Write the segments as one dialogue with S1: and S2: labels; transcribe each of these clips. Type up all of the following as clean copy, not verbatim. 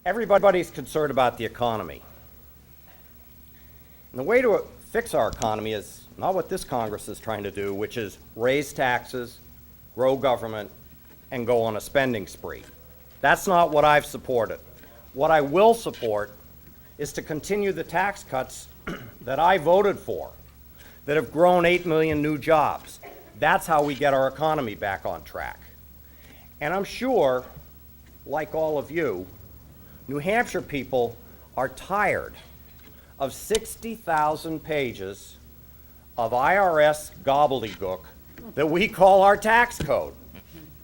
S1: Everybody's concerned about the economy. And the way to fix our economy is not what this Congress is trying to do, which is raise taxes, grow government, and go on a spending spree. That's not what I've supported. What I will support is to continue the tax cuts that I voted for, that have grown 8 million new jobs. That's how we get our economy back on track. And I'm sure, like all of you, New Hampshire people are tired of 60,000 pages of IRS gobbledygook that we call our tax code,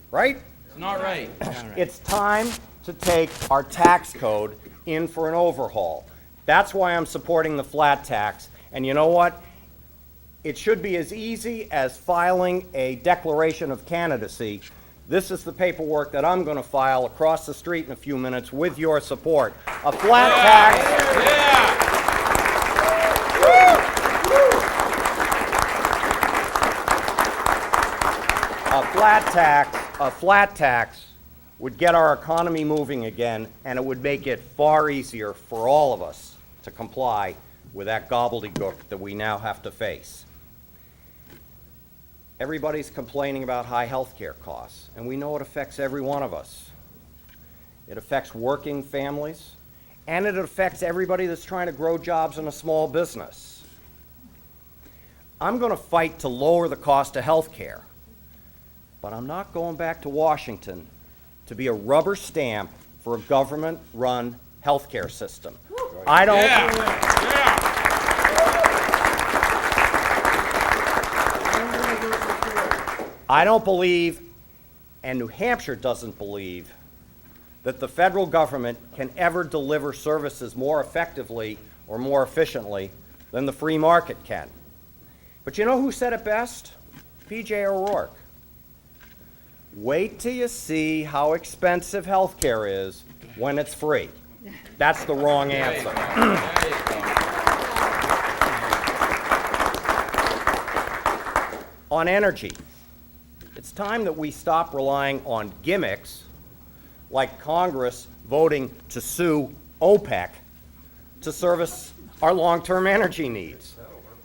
S1: right?
S2: It's not right.
S1: It's time to take our tax code in for an overhaul. That's why I'm supporting the flat tax. And you know what? It should be as easy as filing a declaration of candidacy. This is the paperwork that I'm going to file across the street in a few minutes with your support. A flat tax. A flat tax would get our economy moving again, and it would make it far easier for all of us to comply with that gobbledygook that we now have to face. Everybody's complaining about high health care costs, and we know it affects every one of us. It affects working families, and it affects everybody that's trying to grow jobs in a small business. I'm going to fight to lower the cost of health care, but I'm not going back to Washington to be a rubber stamp for a government-run health care system. I don't believe, and New Hampshire doesn't believe, that the federal government can ever deliver services more effectively or more efficiently than the free market can. But you know who said it best? P.J. O'Rourke. Wait till you see how expensive health care is when it's free. That's the wrong answer. On energy, it's time that we stop relying on gimmicks like Congress voting to sue OPEC to service our long-term energy needs.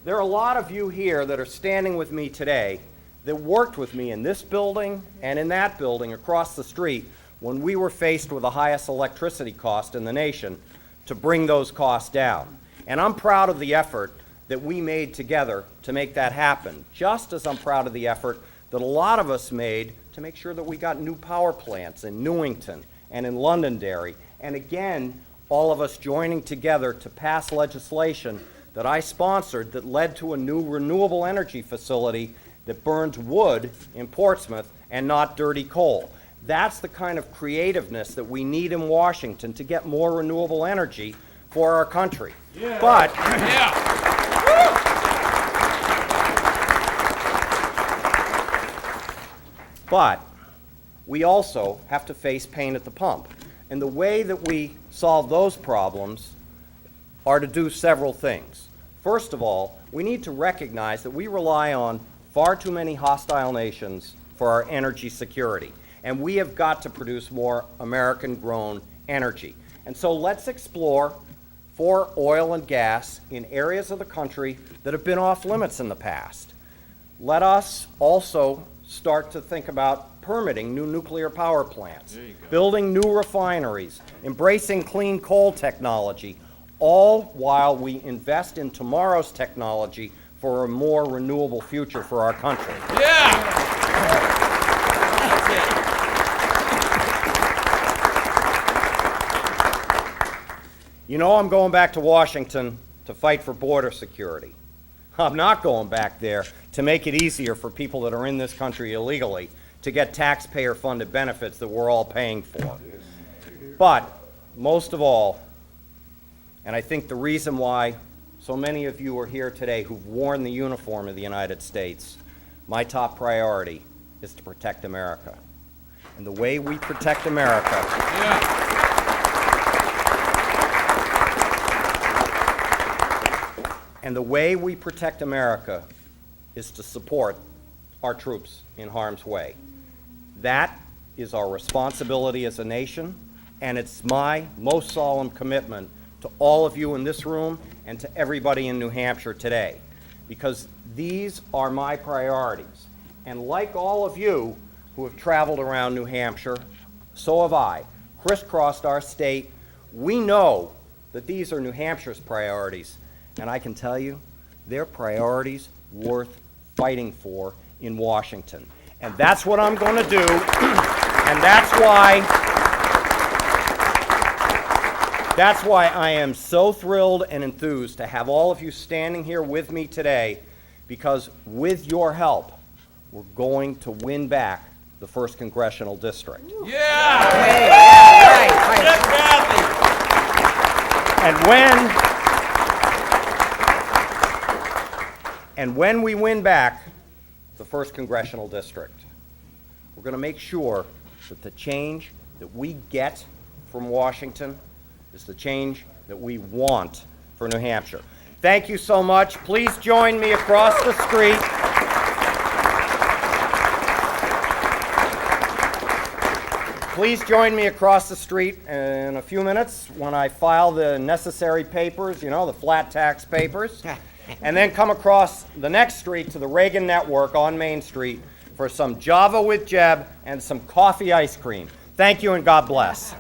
S1: There are a lot of you here that are standing with me today that worked with me in this building and in that building across the street when we were faced with the highest electricity cost in the nation to bring those costs down. And I'm proud of the effort that we made together to make that happen, just as I'm proud of the effort that a lot of us made to make sure that we got new power plants in Newington and in Londonderry, and again, all of us joining together to pass legislation that I sponsored that led to a new renewable energy facility that burns wood in Portsmouth and not dirty coal. That's the kind of creativeness that we need in Washington to get more renewable energy for our country. Yeah. But we also have to face pain at the pump. And the way that we solve those problems are to do several things. First of all, we need to recognize that we rely on far too many hostile nations for our energy security. And we have got to produce more American-grown energy. And so let's explore for oil and gas in areas of the country that have been off limits in the past. Let us also start to think about permitting new nuclear power plants, building new refineries, embracing clean coal technology, all while we invest in tomorrow's technology for a more renewable future for our country. You know I'm going back to Washington to fight for border security. I'm not going back there to make it easier for people that are in this country illegally to get taxpayer-funded benefits that we're all paying for. But most of all, and I think the reason why so many of you are here today who've worn the uniform of the United States, my top priority is to protect America. And the way we protect America is to support our troops in harm's way. That is our responsibility as a nation. And it's my most solemn commitment to all of you in this room and to everybody in New Hampshire today, because these are my priorities. And like all of you who have traveled around New Hampshire, so have I, crisscrossed our state. We know that these are New Hampshire's priorities, and I can tell you, they're priorities worth fighting for in Washington. And that's what I'm going to do, and that's why I am so thrilled and enthused to have all of you standing here with me today, because with your help, we're going to win back the 1st Congressional District. And when we win back the 1st Congressional District, we're going to make sure that the change that we get from Washington is the change that we want for New Hampshire. Thank you so much. Please join me across the street. Please join me across the street in a few minutes when I file the necessary papers, you know, the flat tax papers, and then come across the next street to the Reagan Network on Main Street for some Java with Jeb and some coffee ice cream. Thank you and God bless.